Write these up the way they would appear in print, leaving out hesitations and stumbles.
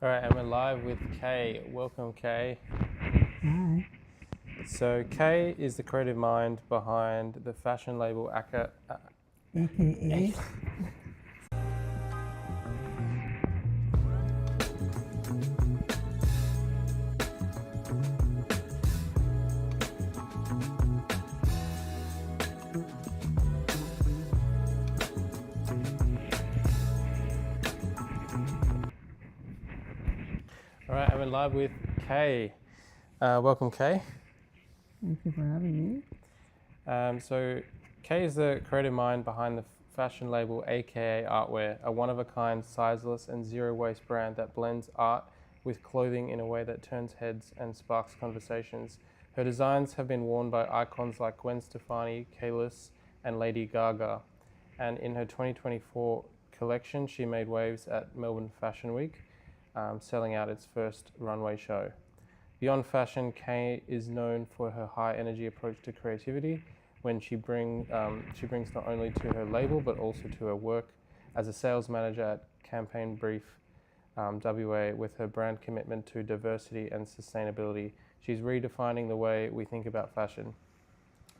All right, and we're live with Kaye. Welcome, Kaye. Hi. So, Kaye is the creative mind behind the fashion label AKA. AKA. All right, and we're live with Kaye. Welcome, Kaye. Thank you for having me. So, Kaye is the creative mind behind the fashion label AKA.ARTWEAR, a one-of-a-kind, sizeless and zero-waste brand that blends art with clothing in a way that turns heads and sparks conversations. Her designs have been worn by icons like Gwen Stefani, Kelis, and Lady Gaga. And in her 2024 collection, she made waves at Melbourne Fashion Week, selling out its first runway show. Beyond fashion, Kaye is known for her high-energy approach to creativity when she brings not only to her label but also to her work as a sales manager at Campaign Brief WA. With her brand commitment to diversity and sustainability, she's redefining the way we think about fashion.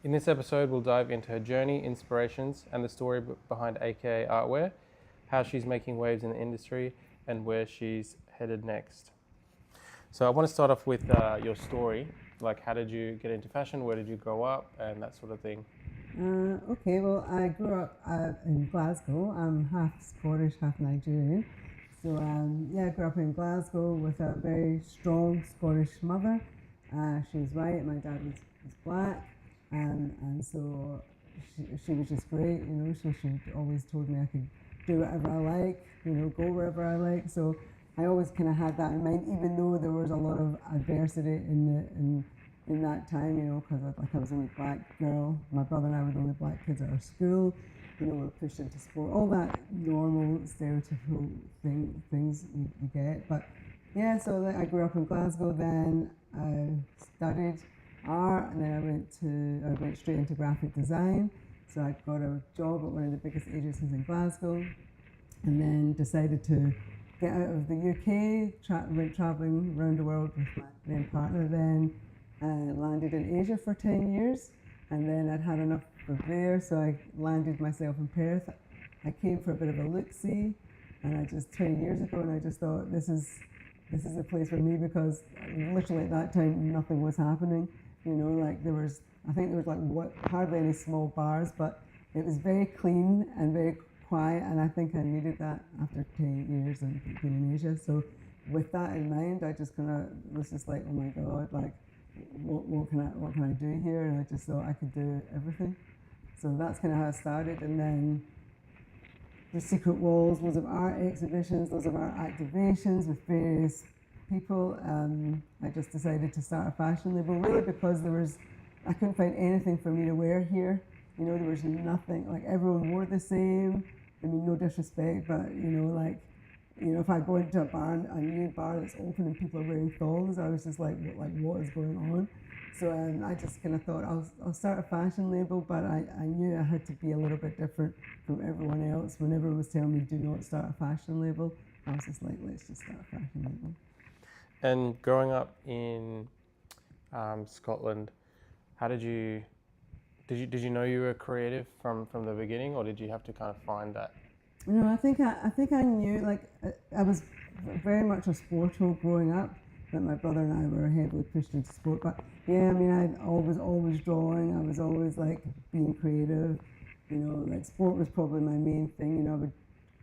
In this episode, we'll dive into her journey, inspirations, and the story behind AKA.ARTWEAR, how she's making waves in the industry, and where she's headed next. So I want to start off with your story. Like, how did you get into fashion? Where did you grow up? And that sort of thing. Okay, well, I grew up in Glasgow. I'm half Scottish, half Nigerian. So, I grew up in Glasgow with a very strong Scottish mother. She was white, my dad was black. And so she was just great, so she always told me I could do whatever I like, go wherever I like. So I always kind of had that in mind, even though there was a lot of adversity in that time, because I was the only black girl. My brother and I were the only black kids at our school. We were pushed into sport, all that normal stereotypical things you get. But yeah, so I grew up in Glasgow. Then I studied art, and then I went straight into graphic design. So I got a job at one of the biggest agencies in Glasgow, and then decided to get out of the UK, went travelling around the world with my then partner, then landed in Asia for 10 years, and then I'd had enough of there, so I landed myself in Perth. I came for a bit of a look-see, and 20 years ago, and I just thought, this is the place for me, because literally at that time, nothing was happening. I think there was hardly any small bars, but it was very clean and very quiet, and I think I needed that after 10 years and being in Asia. So with that in mind, I just was just like, oh my God, like what can I do here? And I just thought I could do everything. So that's kind of how I started. And then the Secret Walls, loads of art exhibitions, loads of art activations with various people. I just decided to start a fashion label, really because I couldn't find anything for me to wear here. There was nothing, like everyone wore the same. I mean, no disrespect, but if I go into a new bar that's open and people are wearing thongs, I was just like what is going on? So I just kind of thought I'll start a fashion label, but I knew I had to be a little bit different from everyone else. When everyone was telling me do not start a fashion label, I was just like, let's just start a fashion label. And growing up in Scotland, how did you know you were creative from the beginning, or did you have to kind of find that? No, I think I knew. Like, I was very much a sporto growing up. That my brother and I were heavily pushed into sport. But yeah, I mean, I always drawing. I was always like being creative. Like sport was probably my main thing. I would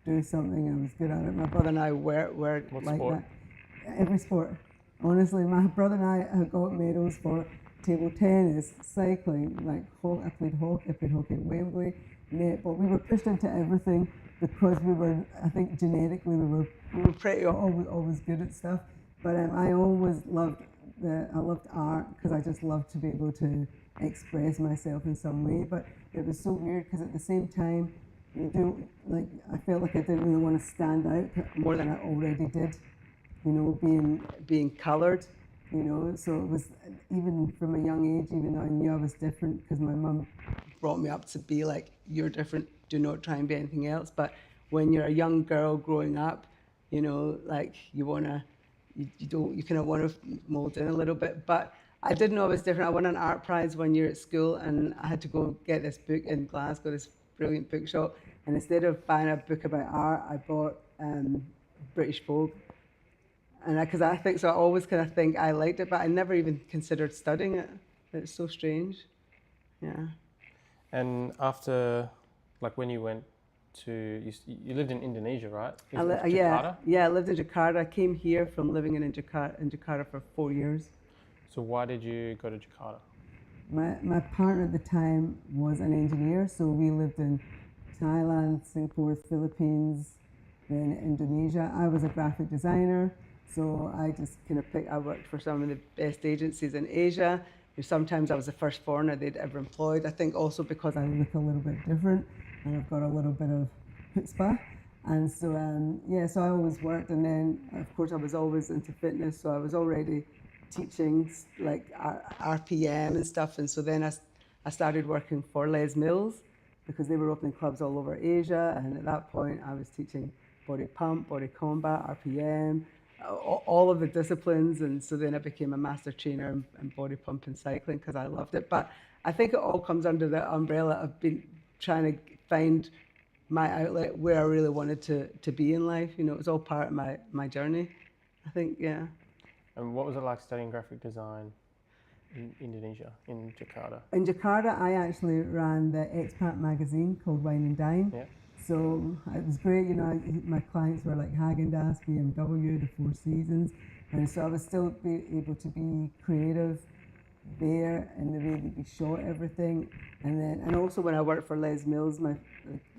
do something. I was good at it. My brother and I were What like sport? that. Every sport. Honestly, my brother and I have got medals for table tennis, cycling, I played hockey at Wembley, netball. We were pushed into everything because I think genetically we were pretty always good at stuff. But I always loved art, because I just loved to be able to express myself in some way. But it was so weird, because at the same time, I felt like I didn't really want to stand out more than I already did. Being coloured. So it was, even from a young age, even though I knew I was different, because my mum brought me up to be like, you're different, do not try and be anything else. But when you're a young girl growing up, you know, like you kind of want to mold in a little bit. But I did know I was different. I won an art prize one year at school, and I had to go get this book in Glasgow, this brilliant bookshop. And instead of buying a book about art, I bought British Vogue. And because I think so, I always kind of think I liked it, but I never even considered studying it. It's so strange. Yeah. And after, like when you went to, you lived in Indonesia, right? Yeah, I lived in Jakarta. I came here from living in Jakarta for 4 years. So why did you go to Jakarta? My partner at the time was an engineer, so we lived in Thailand, Singapore, Philippines, then Indonesia. I was a graphic designer, so I just kind of I worked for some of the best agencies in Asia. Sometimes I was the first foreigner they'd ever employed. I think also because I look a little bit different and I've got a little bit of chutzpah. And so, so I always worked. And then, of course, I was always into fitness. So I was already teaching like RPM and stuff. And so then I started working for Les Mills because they were opening clubs all over Asia. And at that point, I was teaching body pump, body combat, RPM, all of the disciplines. And so then I became a master trainer in body pump and cycling because I loved it. But I think it all comes under the umbrella of trying to find my outlet where I really wanted to be in life. You know, it was all part of my journey, I think, yeah. And what was it like studying graphic design in Indonesia, in Jakarta? In Jakarta, I actually ran the expat magazine called Wine and Dine. Yeah. So it was great, you know, my clients were like Häagen-Dazs, BMW, the Four Seasons. And so I was still able to be creative there in the way that we shot everything. And also when I worked for Les Mills, the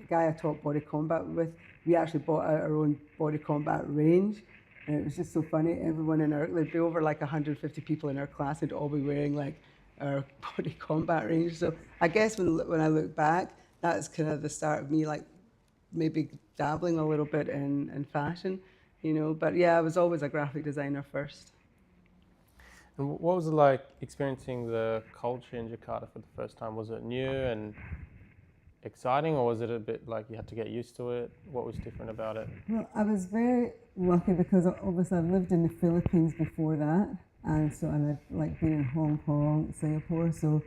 guy I taught body combat with, we actually bought out our own body combat range. And it was just so funny. Everyone in there'd be over like 150 people in our class, they'd all be wearing like our body combat range. So I guess when I look back, that's kind of the start of me like maybe dabbling a little bit in fashion, you know. But yeah, I was always a graphic designer first. And what was it like experiencing the culture in Jakarta for the first time? Was it new and exciting, or was it a bit like you had to get used to it? What was different about it? Well, I was very lucky because obviously I lived in the Philippines before that, and I'd like been in Hong Kong, Singapore. So,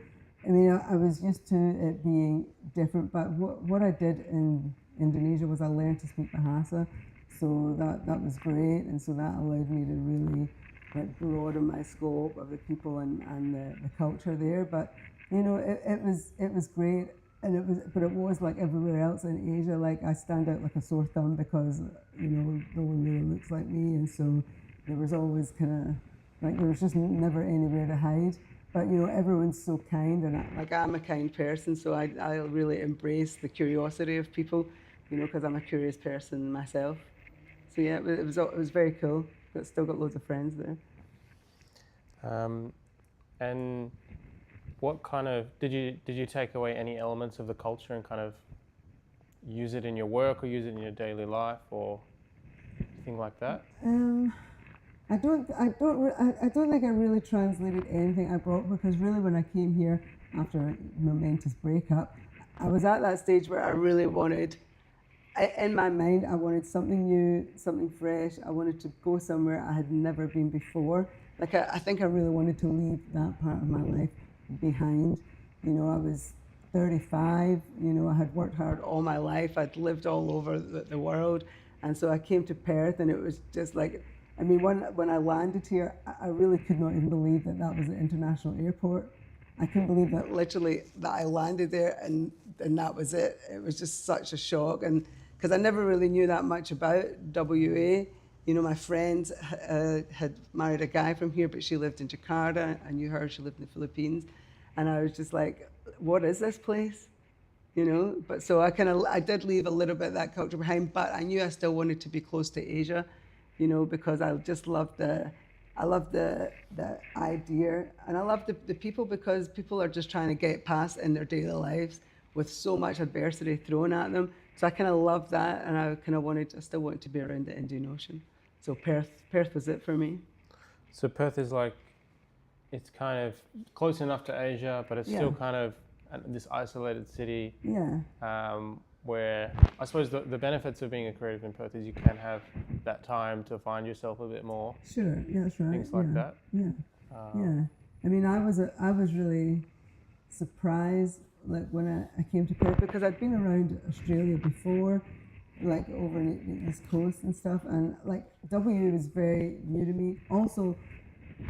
I mean, I was used to it being different. But what I did in Indonesia was I learned to speak Bahasa, so that was great, and so that allowed me to really like broaden my scope of the people and the culture there. But you know, it was great. And it was like everywhere else in Asia. Like I stand out like a sore thumb because you know no one really looks like me, and so there was always kind of like there was just never anywhere to hide. But you know everyone's so kind, and I'm a kind person, so I really embrace the curiosity of people, you know, because I'm a curious person myself. So yeah, it was very cool. But still got loads of friends there. And what kind of did you take away any elements of the culture and kind of use it in your work or use it in your daily life or anything like that? I don't think I really translated anything I brought, because really when I came here after a momentous breakup, I was at that stage where I really wanted, in my mind, I wanted something new, something fresh. I wanted to go somewhere I had never been before. Like I think I really wanted to leave that part of my life behind. You know, I was 35, you know, I had worked hard all my life. I'd lived all over the world. And so I came to Perth, and it was just like, I mean, when I landed here, I really could not even believe that was the international airport. I couldn't believe that literally that I landed there and that was it. It was just such a shock. And because I never really knew that much about WA. You know, my friend had married a guy from here, but she lived in Jakarta. I knew her, she lived in the Philippines. And I was just like, what is this place? You know, but so I did leave a little bit of that culture behind, but I knew I still wanted to be close to Asia, you know, because I just loved the idea, and I love the people, because people are just trying to get past in their daily lives with so much adversity thrown at them. So I kind of love that, and I still wanted to be around the Indian Ocean. So Perth was it for me. So Perth is like, it's kind of close enough to Asia, but it's still kind of this isolated city. Yeah. where I suppose the benefits of being a creative in Perth is you can have that time to find yourself a bit more. Sure, yeah, that's right. Things like that. Yeah, yeah. I mean, I was really surprised, like when I came to Perth, because I'd been around Australia before, like over in the East Coast and stuff, and like WA was very new to me. Also,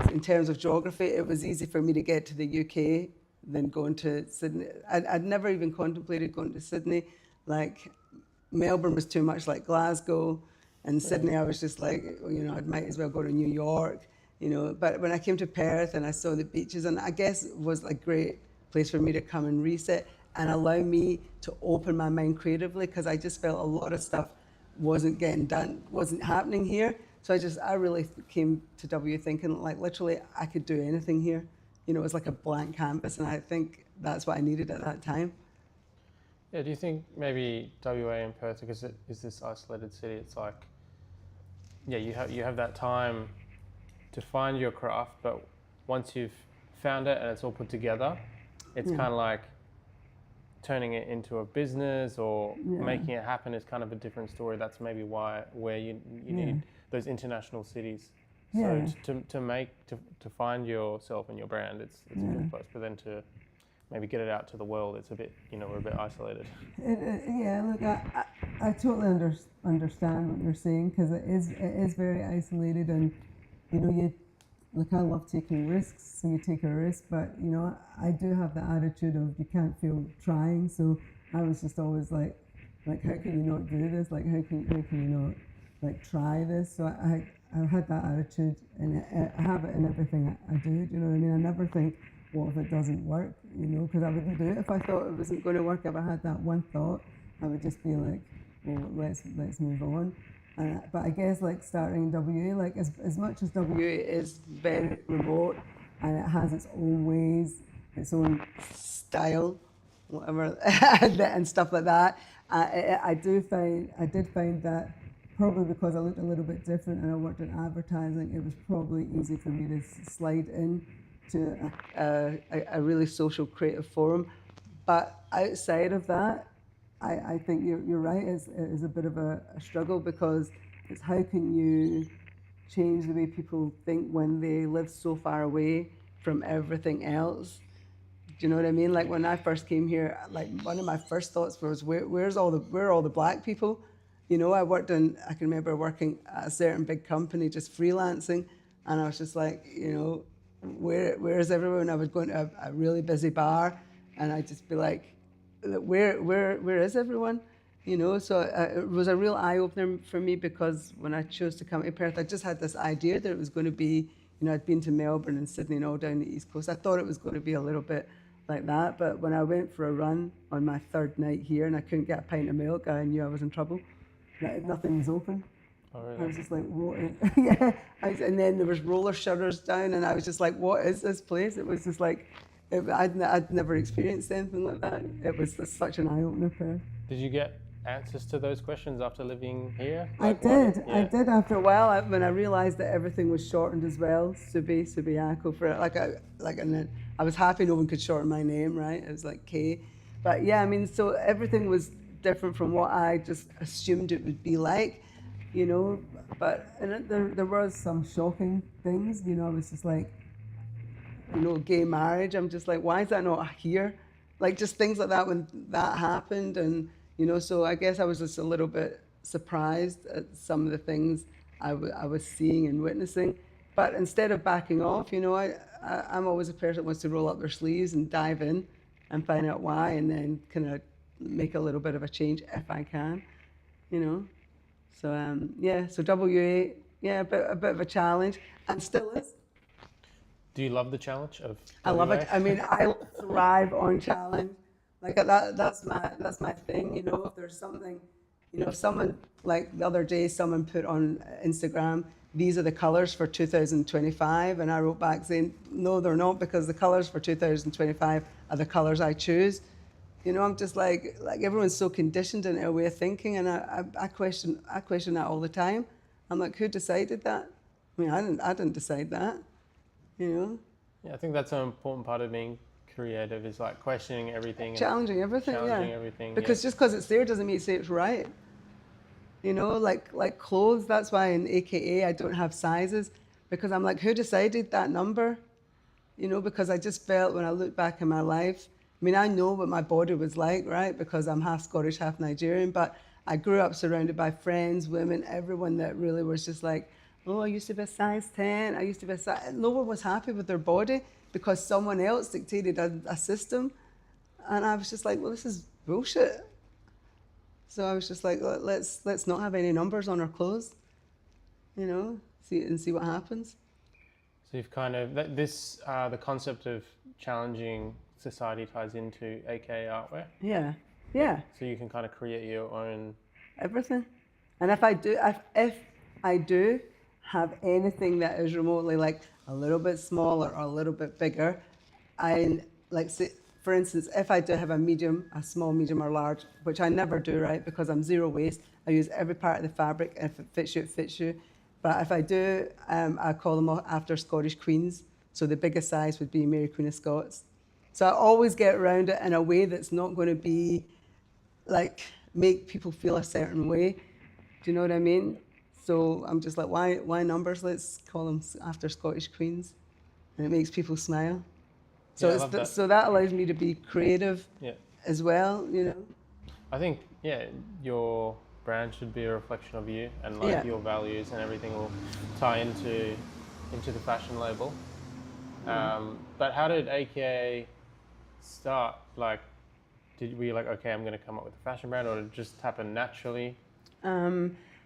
in terms of geography, it was easy for me to get to the UK than going to Sydney. I'd never even contemplated going to Sydney. Like Melbourne was too much like Glasgow, and Sydney I was just like, you know, I might as well go to New York, you know. But when I came to Perth and I saw the beaches, and I guess it was a great place for me to come and reset and allow me to open my mind creatively, because I just felt a lot of stuff wasn't getting done, wasn't happening here. So I really came to W thinking like literally I could do anything here. You know, it was like a blank canvas, and I think that's what I needed at that time. Yeah, do you think maybe WA and Perth, because it is this isolated city, it's like, yeah, you have that time to find your craft, but once you've found it and it's all put together, it's kind of like turning it into a business or making it happen is kind of a different story. That's maybe where you need those international cities. So to find yourself and your brand, it's a good place. But then to maybe get it out to the world, it's a bit, we're a bit isolated. Look, I totally understand what you're saying, because it is very isolated, and I love taking risks, so you take a risk, but I do have the attitude of you can't fail trying. So I was just always like how can you not do this? Like how can you not try this? So I had that attitude, and I have it in everything I do. You know what I mean? I never think, what if it doesn't work? Because I wouldn't do it if I thought it wasn't going to work. If I had that one thought, I would just be like, well, let's move on. But I guess starting WA, as much as WA is very remote and it has its own ways, its own style, whatever, and stuff like that, I did find that probably because I looked a little bit different and I worked in advertising, it was probably easy for me to slide in to a really social creative forum. But outside of that, I think you're right, it is a bit of a struggle, because it's how can you change the way people think when they live so far away from everything else? Do you know what I mean? Like when I first came here, one of my first thoughts was, where are all the black people? I can remember working at a certain big company, just freelancing, and I was just like, where is everyone? I would go into a really busy bar, and I'd just be like, where is everyone? So it was a real eye-opener for me, because when I chose to come to Perth, I just had this idea that it was going to be, I'd been to Melbourne and Sydney and all down the East Coast. I thought it was going to be a little bit like that, but when I went for a run on my third night here and I couldn't get a pint of milk, I knew I was in trouble. Nothing was open. Oh, really? I was just like, what? And then there was roller shutters down, and I was just like, what is this place? It was just like, I'd never experienced anything like that. It was just such an eye-opener for me. Did you get answers to those questions after living here? I did. I did after a while, when I realised that everything was shortened as well. Subiaco for it. And then I was happy no one could shorten my name, right? It was like Kaye. But yeah, so everything was different from what I just assumed it would be like, But there was some shocking things, I was just like, gay marriage. I'm just like, why is that not here? Just things like that when that happened. And, so I guess I was just a little bit surprised at some of the things I was seeing and witnessing. But instead of backing off, I'm always a person that wants to roll up their sleeves and dive in and find out why, and then kind of make a little bit of a change if I can, So, so WA, a bit of a challenge, and still is. Do you love the challenge of WA? I love it. I thrive on challenge. That's my thing. If there's something, if someone, like the other day, someone put on Instagram, these are the colours for 2025, and I wrote back saying, no, they're not, because the colours for 2025 are the colours I choose. I'm just like everyone's so conditioned in their way of thinking, and I question that all the time. I'm like, who decided that? I didn't decide that. Yeah, I think that's an important part of being creative is like questioning everything, challenging everything, challenging everything. Because just because it's there doesn't mean say it's right. You know, like clothes. That's why in AKA I don't have sizes, because I'm like, who decided that number? You know, because I just felt when I look back in my life, I mean, I know what my body was like, right? Because I'm half Scottish, half Nigerian, but I grew up surrounded by friends, women, everyone that really was just like, oh, I used to be a size 10, I used to be a size... No one was happy with their body because someone else dictated a system. And I was just like, well, this is bullshit. So I was just like, let's not have any numbers on our clothes, you know, see what happens. So you've kind of, the concept of challenging society ties into AKA artwear. Yeah. So you can kind of create your own... Everything. And if I do have anything that is remotely like a little bit smaller or a little bit bigger, I like, say, for instance, if I do have a medium, a small, medium or large, which I never do, right, because I'm zero waste, I use every part of the fabric, and if it fits you, it fits you. But if I do, I call them after Scottish queens. So the biggest size would be Mary Queen of Scots. So I always get around it in a way that's not going to be like make people feel a certain way. Do you know what I mean? So I'm just like, why numbers? Let's call them after Scottish queens, and it makes people smile. So Yeah, so that allows me to be creative as well. You know. I think your brand should be a reflection of you, and like your values and everything will tie into the fashion label. But how did AKA start? Like, were you like, okay, I'm going to come up with a fashion brand, or did it just happen naturally?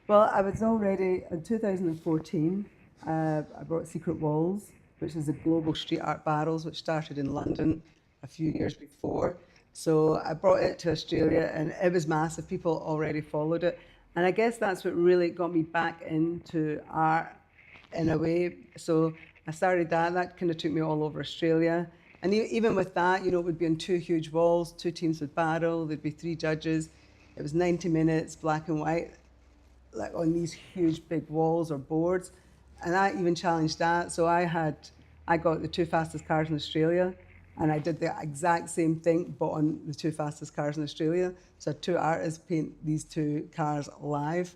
Well, I was already, in 2014, I brought Secret Walls, which is a global street art barrels, which started in London a few years before. So I brought it to Australia, and it was massive. People already followed it. And I guess that's what really got me back into art in a way. So I started that. That kind of took me all over Australia. And even with that, you know, it would be on 2 huge walls, 2 teams would battle, there'd be 3 judges. It was 90 minutes, black and white, like on these huge big walls or boards. And I even challenged that. So I got the 2 fastest cars in Australia, and I did the exact same thing, but on the 2 fastest cars in Australia. So 2 artists paint these 2 cars live.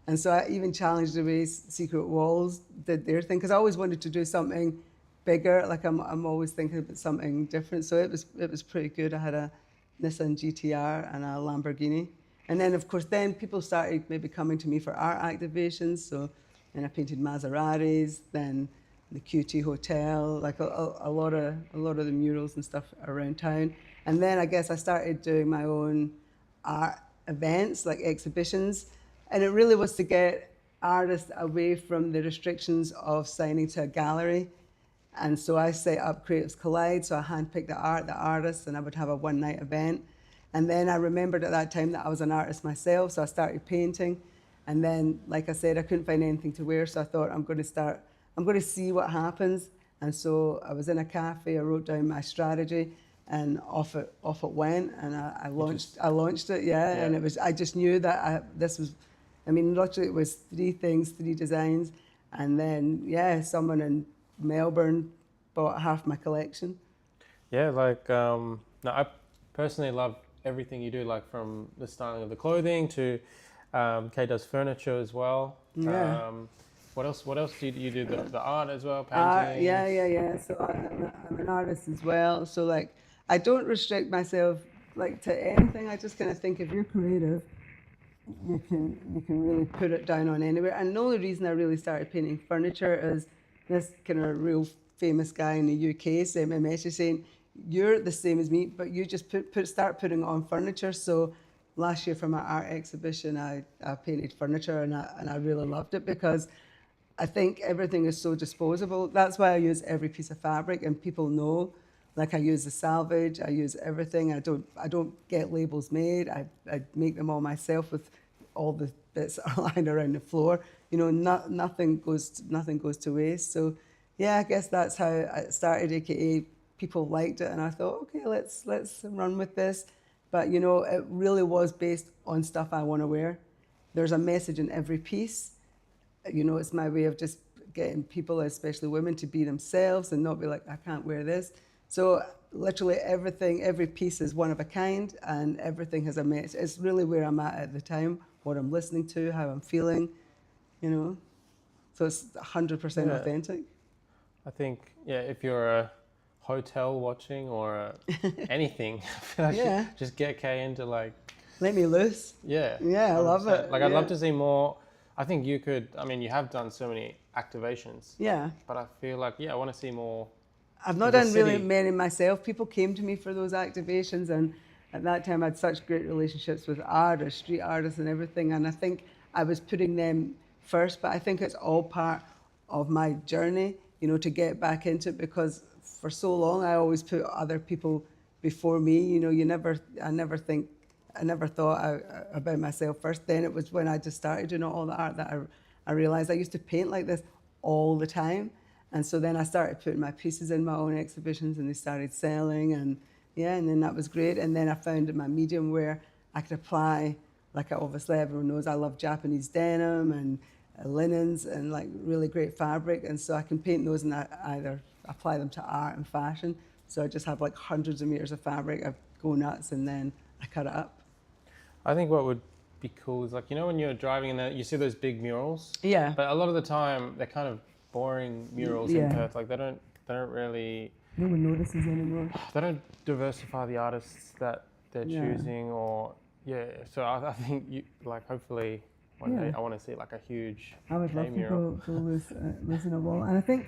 And so I even challenged the way Secret Walls did their thing, because I always wanted to do something bigger. Like I'm always thinking about something different. So it was pretty good. I had a Nissan GTR and a Lamborghini. And then, of course, then people started maybe coming to me for art activations. So then I painted Maseratis, then the QT Hotel, like a lot of the murals and stuff around town. And then I guess I started doing my own art events, like exhibitions. And it really was to get artists away from the restrictions of signing to a gallery. And so I set up Creatives Collide, so I handpicked the artists, and I would have a one-night event. And then I remembered at that time that I was an artist myself, so I started painting. And then, like I said, I couldn't find anything to wear, so I thought I'm going to see what happens. And so I was in a cafe, I wrote down my strategy, and off it went, and I launched it, and it was, I just knew that literally it was 3 things, 3 designs, and then, someone in Melbourne bought half my collection. Yeah, like, no, I personally love everything you do, like from the styling of the clothing to Kaye does furniture as well. Yeah. What else do you do? The art as well, painting? Yeah. So I'm an artist as well. So like, I don't restrict myself like to anything. I just kind of think if you're creative, you can really put it down on anywhere. And the only reason I really started painting furniture is this kind of real famous guy in the UK sent me a message saying, you're the same as me, but you just start putting on furniture. So last year for my art exhibition, I painted furniture, and I really loved it, because I think everything is so disposable. That's why I use every piece of fabric, and people know, like I use the salvage, I use everything. I don't get labels made. I make them all myself with all the bits that are lying around the floor. You know, nothing goes to waste. So yeah, I guess that's how I started AKA. People liked it, and I thought, okay, let's run with this. But you know, it really was based on stuff I want to wear. There's a message in every piece. You know, it's my way of just getting people, especially women, to be themselves and not be like, I can't wear this. So literally everything, every piece is one of a kind, and everything has a message. It's really where I'm at the time, what I'm listening to, how I'm feeling, you know. So it's 100% Yeah. authentic. I think, yeah, if you're a hotel watching or anything, I feel like Yeah. just get Kaye into like, Let me loose. yeah. Yeah, I love 100%. it. Like, I'd love Yeah. to see more. I think you could, I mean, you have done so many activations, Yeah. but I feel like, yeah, I want to see more. I've not The done really city. many myself. People came to me for those activations, and at that time I had such great relationships with artists, street artists and everything, and I think I was putting them first, but I think it's all part of my journey, you know, to get back into it, because for so long I always put other people before me. You know, I never thought about myself first. Then it was when I just started doing all the art that I realized I used to paint like this all the time. And so then I started putting my pieces in my own exhibitions, and they started selling, and yeah, and then that was great. And then I found my medium where I could apply, like obviously everyone knows I love Japanese denim and linens and like really great fabric. And so I can paint those and I either apply them to art and fashion. So I just have like hundreds of meters of fabric, I go nuts, and then I cut it up. I think what would be cool is like, you know, when you're driving and you see those big murals, Yeah. but a lot of the time they're kind of boring murals in Perth. Like they don't really, No one notices anymore. they don't diversify the artists that they're choosing, or so I think you like, hopefully one day I want to see like a huge I would love mural. to go lose in a wall. And I think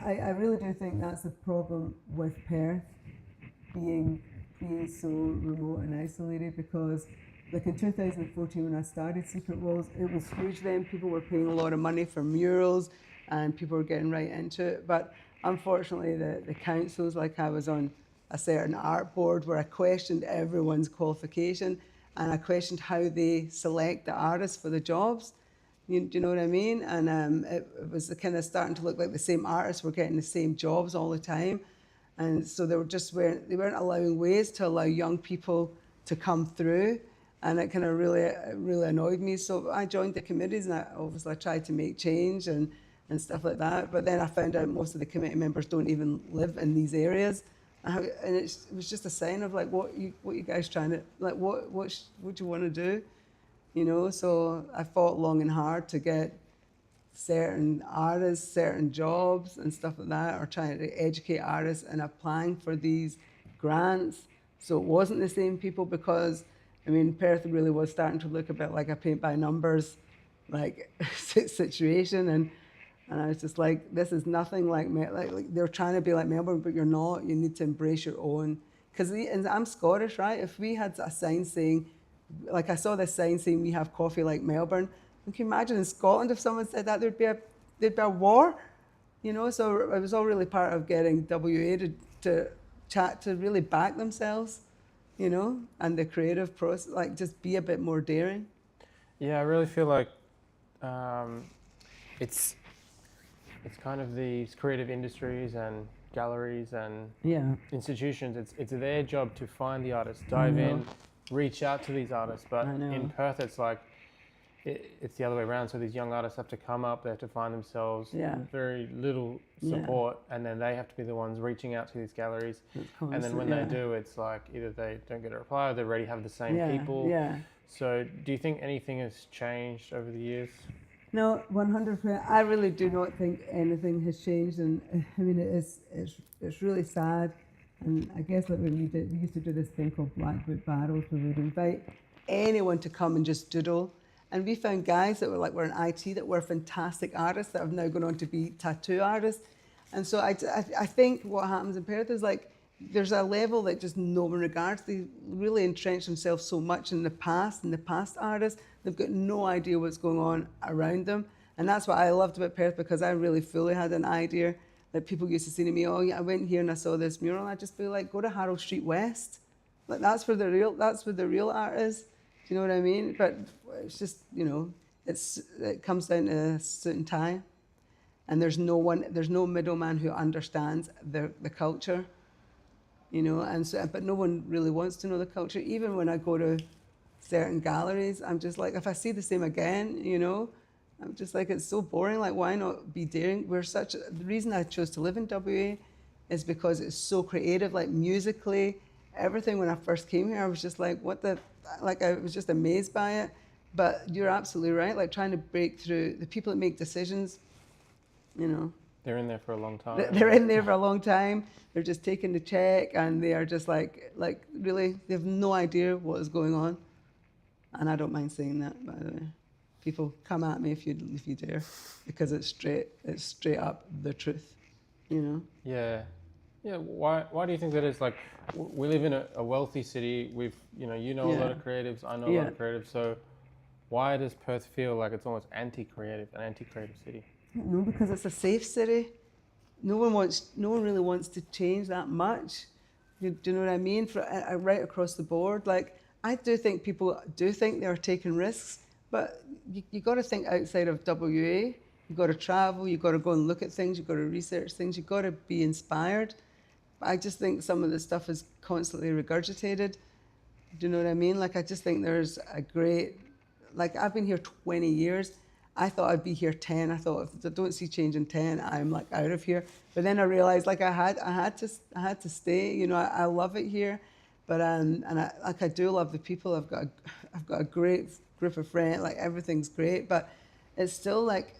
I really do think that's the problem with Perth being so remote and isolated, because like in 2014 when I started Secret Walls, it was huge then. People were paying a lot of money for murals and people were getting right into it. But unfortunately the councils, like I was on a certain art board where I questioned everyone's qualification, and I questioned how they select the artists for the jobs. Do you know what I mean? And it was kind of starting to look like the same artists were getting the same jobs all the time. And so they weren't allowing ways to allow young people to come through. And it kind of really annoyed me. So I joined the committees, and I tried to make change and stuff like that. But then I found out most of the committee members don't even live in these areas. And it was just a sign of like, what you guys trying to, like, what do you want to do? You know, so I fought long and hard to get certain artists, certain jobs and stuff like that, or trying to educate artists and applying for these grants. So it wasn't the same people, because, I mean, Perth really was starting to look a bit like a paint by numbers like situation. And I was just like, this is nothing like they're trying to be like Melbourne, but you're not. You need to embrace your own. Because I'm Scottish, right? If we had a sign saying, like I saw this sign saying we have coffee like Melbourne, can you imagine in Scotland if someone said that, there'd be a war, you know? So it was all really part of getting WA to chat, to really back themselves, you know, and the creative process, like just be a bit more daring. Yeah, I really feel like it's kind of these creative industries and galleries and institutions. It's their job to find the artists, dive in, reach out to these artists. But in Perth, it's like it's the other way around. So these young artists have to come up, they have to find themselves, very little support, and then they have to be the ones reaching out to these galleries. And then when they do, it's like either they don't get a reply or they already have the same people. So do you think anything has changed over the years? No, 100%. I really do not think anything has changed, and I mean it's really sad. And I guess like when we used to do this thing called Black Book Barrels, where we'd invite anyone to come and just doodle. And we found guys that were in IT that were fantastic artists that have now gone on to be tattoo artists. And so I think what happens in Perth is like there's a level that just no one regards. They really entrench themselves so much in the past artists. They've got no idea what's going on around them. And that's what I loved about Perth, because I really fully had an idea that people used to say to me, oh yeah, I went here and I saw this mural. And I'd just be like, go to Harold Street West. Like that's where the real art is. Do you know what I mean? But it's just, you know, it comes down to a suit and tie. And there's no middleman who understands the culture. You know, and so, but no one really wants to know the culture. Even when I go to certain galleries, I'm just like, if I see the same again, you know, I'm just like, it's so boring. Like, why not be daring? The reason I chose to live in WA is because it's so creative, like musically, everything. When I first came here, I was just like, what the, like I was just amazed by it. But you're absolutely right, like trying to break through the people that make decisions, you know. They're in there for a long time. They're in there for a long time. They're just taking the check, and they are just like really, they have no idea what is going on. And I don't mind saying that, by the way. People come at me if you dare, because it's straight up the truth, you know. Yeah. Why do you think that is? Like, we live in a wealthy city. You know a lot of creatives. I know a lot of creatives. So why does Perth feel like it's almost an anti-creative city? No, because it's a safe city. No one really wants to change that much. Do you know what I mean? Right across the board. Like, I do think people do think they're taking risks, but you got to think outside of WA. You got to travel. You got to go and look at things. You got to research things. You got to be inspired. But I just think some of the stuff is constantly regurgitated. Do you know what I mean? Like, I just think there's a great, like, I've been here 20 years. I thought I'd be here 10. I thought if I don't see change in 10, I'm like out of here. But then I realized like I had to stay. You know, I love it here, but I do love the people. I've got a great group of friends. Like, everything's great, but it's still like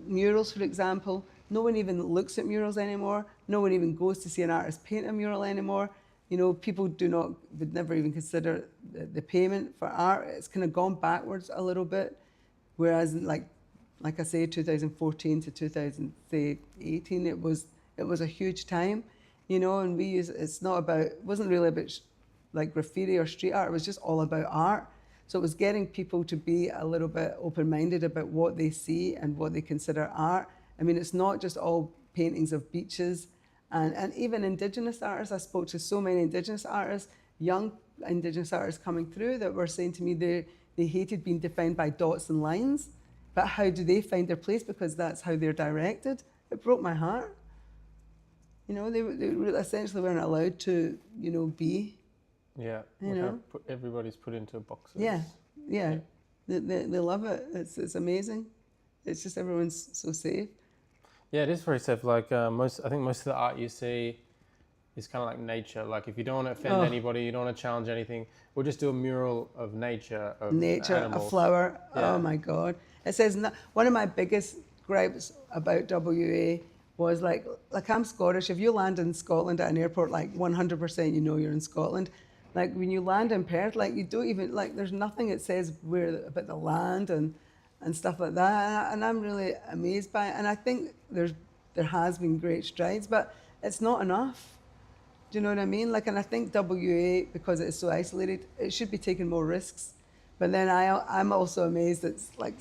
murals, for example. No one even looks at murals anymore. No one even goes to see an artist paint a mural anymore. You know, people would never even consider the payment for art. It's kind of gone backwards a little bit. Whereas, like I say, 2014 to 2018, it was a huge time, you know. And it wasn't really about like graffiti or street art. It was just all about art. So it was getting people to be a little bit open-minded about what they see and what they consider art. I mean, it's not just all paintings of beaches, and even Indigenous artists. I spoke to so many Indigenous artists, young Indigenous artists coming through, that were saying to me they hated being defined by dots and lines, but how do they find their place? Because that's how they're directed. It broke my heart. You know, they essentially weren't allowed to, you know, be. Yeah, you know, everybody's put into boxes. Yeah. They love it. It's amazing. It's just everyone's so safe. Yeah, it is very safe. Like I think most of the art you see is kind of like nature. Like, if you don't want to offend anybody, you don't want to challenge anything, we'll just do a mural of nature, animals. A flower. Yeah. Oh my God! It says one of my biggest gripes about WA was like I'm Scottish. If you land in Scotland at an airport, like 100% you know you're in Scotland. Like, when you land in Perth, like, you don't even, like, there's nothing that says about the land and stuff like that. And I'm really amazed by it. And I think there has been great strides, but it's not enough. Do you know what I mean? Like, and I think WA, because it's so isolated, it should be taking more risks. But then I'm also amazed that, like,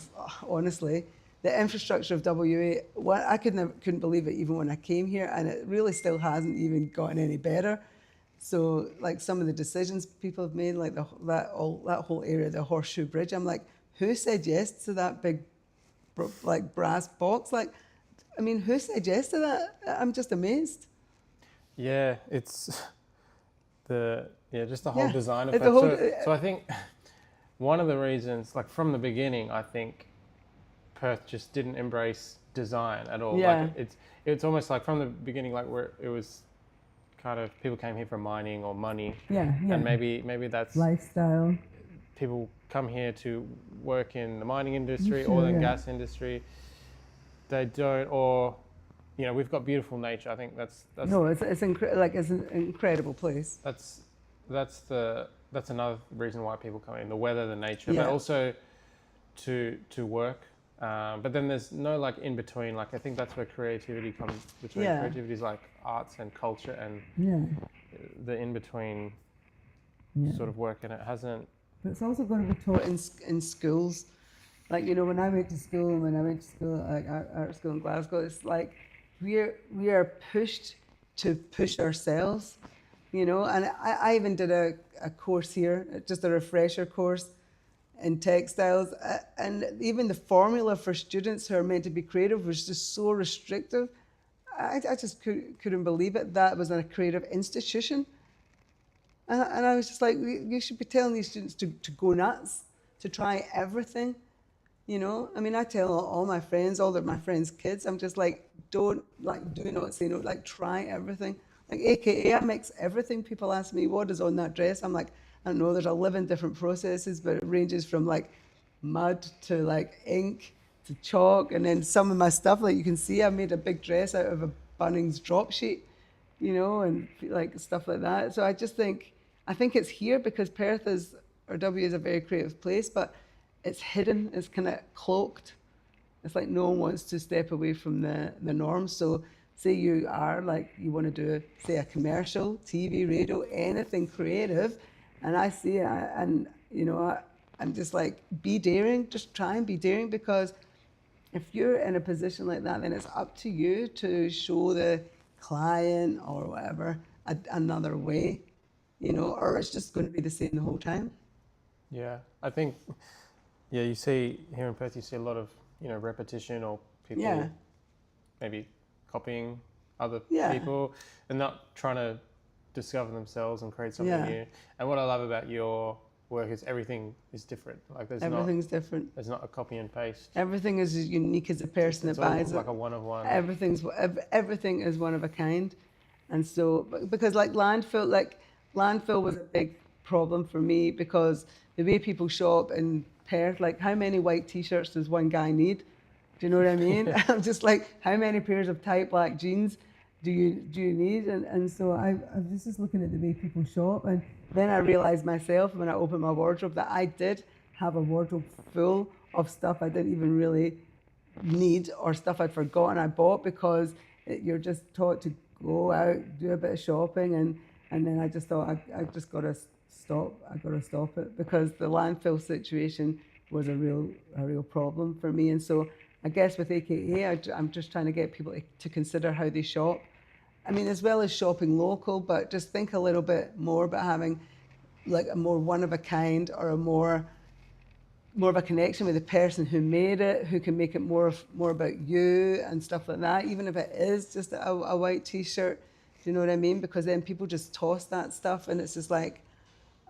honestly, the infrastructure of WA, I couldn't believe it even when I came here, and it really still hasn't even gotten any better. So, like, some of the decisions people have made, like that whole area, the Horseshoe Bridge, I'm like, who said yes to that big, like, brass box? Like, I mean, who said yes to that? I'm just amazed. Yeah, it's just the whole design of it. So I think one of the reasons, like, from the beginning, I think Perth just didn't embrace design at all. Yeah. Like, it's almost like from the beginning, like, where it was kind of, people came here for mining or money. Yeah. And maybe that's lifestyle. People come here to work in the mining industry, oil and gas industry. They don't, or, you know, we've got beautiful nature. I think that's no, it's an incredible place. That's another reason why people come in, the weather, the nature, Yeah. but also to work. But then there's no, like, in between. Like, I think that's where creativity comes between. Yeah. Creativity is like arts and culture, and the in between sort of work, and it hasn't. But it's also going to be taught in schools. Like, you know, when I went to school, like art school in Glasgow, it's like we are pushed to push ourselves, you know. And I even did a course here, just a refresher course in textiles, and even the formula for students who are meant to be creative was just so restrictive. I just couldn't believe it. That was a creative institution. And I was just like, you should be telling these students to go nuts, to try everything, you know? I mean, I tell all my friends, my friends' kids, I'm just like, do not say no, like, try everything. Like AKA, I mix everything. People ask me, what is on that dress? I'm like, I don't know, there's 11 different processes, but it ranges from like mud to like ink to chalk. And then some of my stuff, like you can see, I made a big dress out of a Bunnings drop sheet, you know, and like stuff like that. So I think it's here because Perth is, or W is a very creative place, but it's hidden, it's kind of cloaked. It's like no one wants to step away from the norm. So say you are like, you want to do, say, a commercial, TV, radio, anything creative, and I see it, and, you know, I'm just like, be daring, just try and be daring, because if you're in a position like that, then it's up to you to show the client or whatever another way, you know, or it's just going to be the same the whole time. Yeah, I think, yeah, you see here in Perth, you see a lot of, you know, repetition or people maybe copying other people and not trying to discover themselves and create something new. And what I love about your work is everything is different. Like Everything's different. There's not a copy and paste. Everything is as unique as the person that buys it. Like a one of one. Everything is one of a kind. And so, because like landfill was a big problem for me, because the way people shop in Perth, like how many white t-shirts does one guy need? Do you know what I mean? I'm just like, how many pairs of tight black jeans do you need? And so I was just looking at the way people shop, and then I realized myself when I opened my wardrobe that I did have a wardrobe full of stuff I didn't even really need, or stuff I'd forgotten I bought, because you're just taught to go out, do a bit of shopping, and then I just thought I just got to stop. I got to stop it, because the landfill situation was a real problem for me. And so I guess with AKA, I'm just trying to get people to consider how they shop. I mean, as well as shopping local, but just think a little bit more about having like a more one of a kind, or a more of a connection with the person who made it, who can make it more about you and stuff like that, even if it is just a white t-shirt. Do you know what I mean? Because then people just toss that stuff, and it's just like,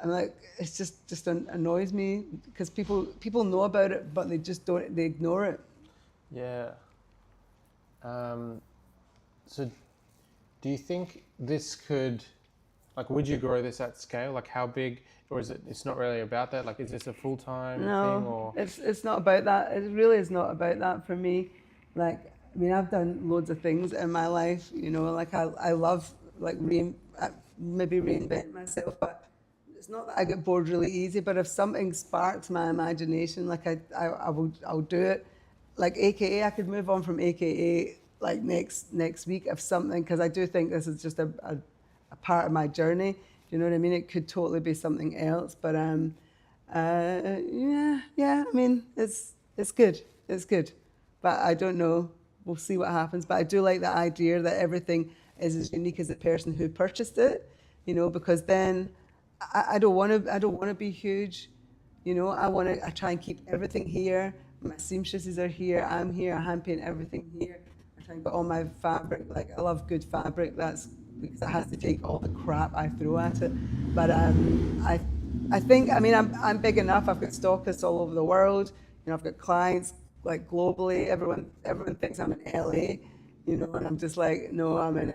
I'm like, it's just annoys me, because people know about it, but they just don't, they ignore it. Yeah. So do you think this could, like, would you grow this at scale? Like, how big, or is it's not really about that? Like, is this a full-time thing, or? It's not about that. It really is not about that for me. Like, I mean, I've done loads of things in my life, you know, like I love, like, maybe reinvent myself, but it's not that I get bored really easy, but if something sparks my imagination, like I'll do it. Like AKA, I could move on from AKA like next week if something, because I do think this is just a part of my journey. Do you know what I mean? It could totally be something else, but yeah. I mean, it's good. It's good, but I don't know. We'll see what happens. But I do like the idea that everything is as unique as the person who purchased it. You know, because then I don't want to be huge. You know, I try and keep everything here. My seamstresses are here. I'm here. I hand paint everything here. I try and get all my fabric. Like, I love good fabric. That's because it has to take all the crap I throw at it. But I think, I mean, I'm big enough. I've got stockists all over the world. You know, I've got clients like globally. Everyone thinks I'm in LA. You know, and I'm just like, no, I'm in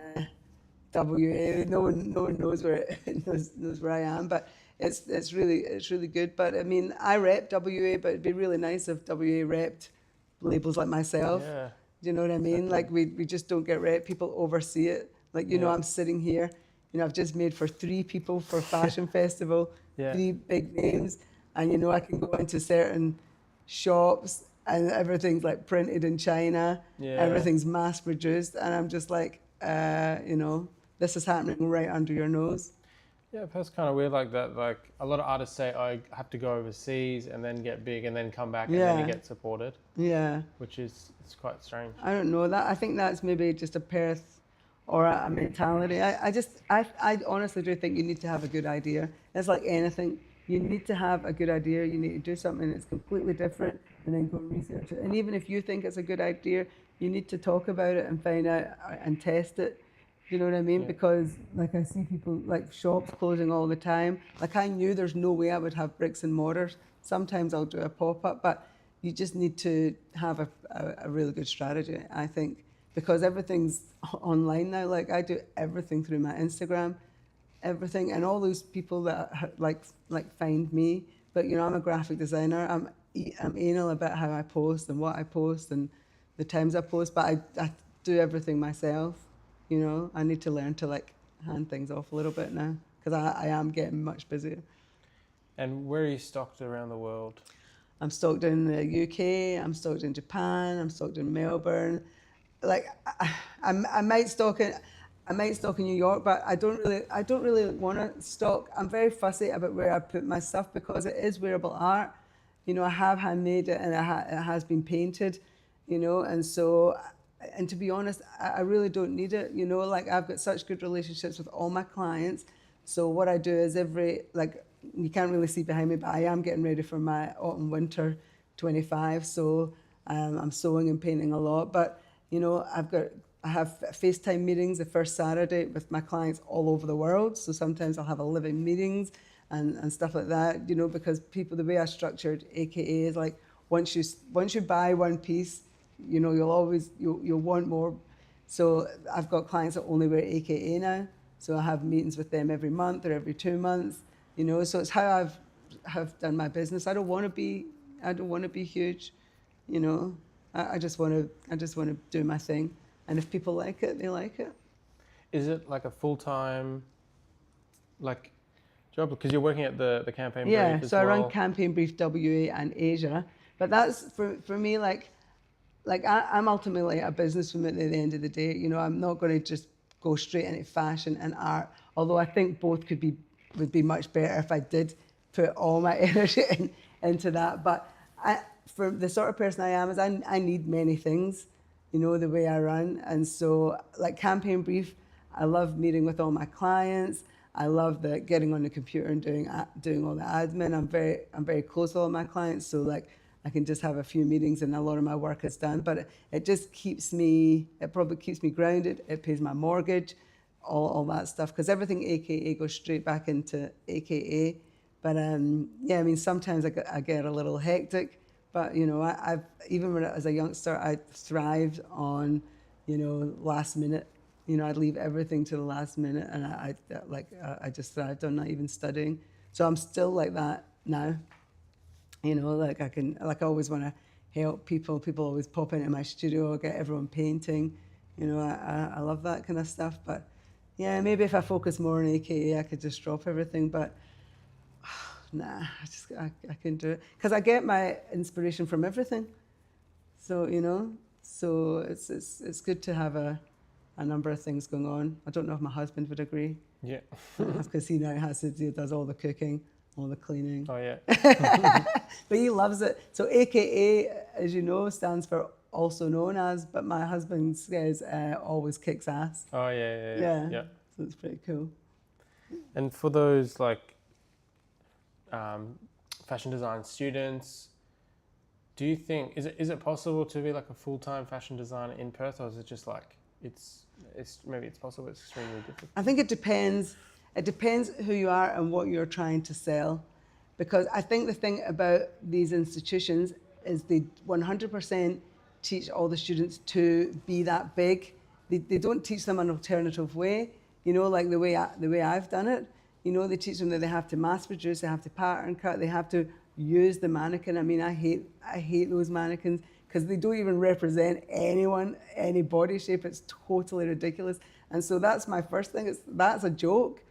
WA. No one knows knows where I am. But it's really good. But I mean, I rep WA, but it'd be really nice if WA repped labels like myself. Yeah. Do you know what I mean? Exactly. Like we just don't get rep. People oversee it. Like, you know, I'm sitting here. You know, I've just made for 3 people for Fashion Festival, 3 big names, and you know, I can go into certain shops and everything's like printed in China. Everything's mass produced, and I'm just like, you know, this is happening right under your nose. Yeah, that's kind of weird like that. Like, a lot of artists say, I have to go overseas and then get big and then come back and then you get supported. Yeah. Which is, it's quite strange. I don't know that. I think that's maybe just a Perth or a mentality. I honestly do think you need to have a good idea. It's like anything. You need to have a good idea. You need to do something that's completely different and then go and research it. And even if you think it's a good idea, you need to talk about it and find out and test it. You know what I mean? Yeah. Because like I see people like shops closing all the time. Like I knew there's no way I would have bricks and mortars. Sometimes I'll do a pop-up, but you just need to have a really good strategy, I think, because everything's online now. Like I do everything through my Instagram, everything, and all those people that like find me. But you know, I'm a graphic designer. I'm anal about how I post and what I post and the times I post, but I do everything myself. You know, I need to learn to like hand things off a little bit now because I am getting much busier. And where are you stocked around the world? I'm stocked in the UK. I'm stocked in Japan. I'm stocked in Melbourne. Like I might stock in. I might stock in New York, but I don't really want to stock. I'm very fussy about where I put my stuff because it is wearable art. You know, I have handmade it and it has been painted, you know, and so, and to be honest, I really don't need it, you know, like I've got such good relationships with all my clients. So what I do is you can't really see behind me, but I am getting ready for my autumn winter 25. So I'm sewing and painting a lot, but you know, I have FaceTime meetings the first Saturday with my clients all over the world. So sometimes I'll have 11 meetings and stuff like that, you know, because people, the way I structured AKA is like, once you buy one piece, you know, you'll want more. So I've got clients that only wear AKA now. So I have meetings with them every month or every 2 months, you know, so it's how have done my business. I don't want to be huge, you know, I just want to do my thing. And if people like it, they like it. Is it like a full-time like job? Because you're working at the campaign brief as so well. I run Campaign Brief WA and Asia. But that's for me like I'm ultimately a businesswoman at the end of the day. You know, I'm not going to just go straight into fashion and art. Although I think both would be much better if I did put all my energy into that. But for the sort of person I am, is I need many things. You know, the way I run. And so like Campaign Brief, I love meeting with all my clients. I love getting on the computer and doing all the admin. I'm very close with all my clients. So like I can just have a few meetings and a lot of my work is done. But it just probably keeps me grounded. It pays my mortgage, all that stuff. Because everything AKA goes straight back into AKA. But yeah, I mean, sometimes I get a little hectic. But you know, I've even as a youngster, I thrived on, you know, last minute. You know, I'd leave everything to the last minute, and I just thrived on not even studying. So I'm still like that now. You know, like I always want to help people. People always pop into my studio, get everyone painting. You know, I love that kind of stuff. But yeah, maybe if I focus more on AKA, I could just drop everything. But nah, I can do it because I get my inspiration from everything. So you know, so it's good to have a number of things going on. I don't know if my husband would agree. Yeah. Because he now does all the cooking, all the cleaning. Oh yeah. But he loves it. So AKA, as you know, stands for also known as. But my husband says always kicks ass. Oh yeah. So it's pretty cool. And for those like fashion design students, do you think is it possible to be like a full-time fashion designer in Perth, or is it just like it's maybe it's possible, it's extremely difficult? I think it depends. It depends who you are and what you're trying to sell, because I think the thing about these institutions is they 100% teach all the students to be that big. They don't teach them an alternative way, you know, like the way I've done it. You know, they teach them that they have to mass produce, they have to pattern cut, they have to use the mannequin. I mean, I hate those mannequins because they don't even represent anyone, any body shape. It's totally ridiculous. And so that's my first thing. That's a joke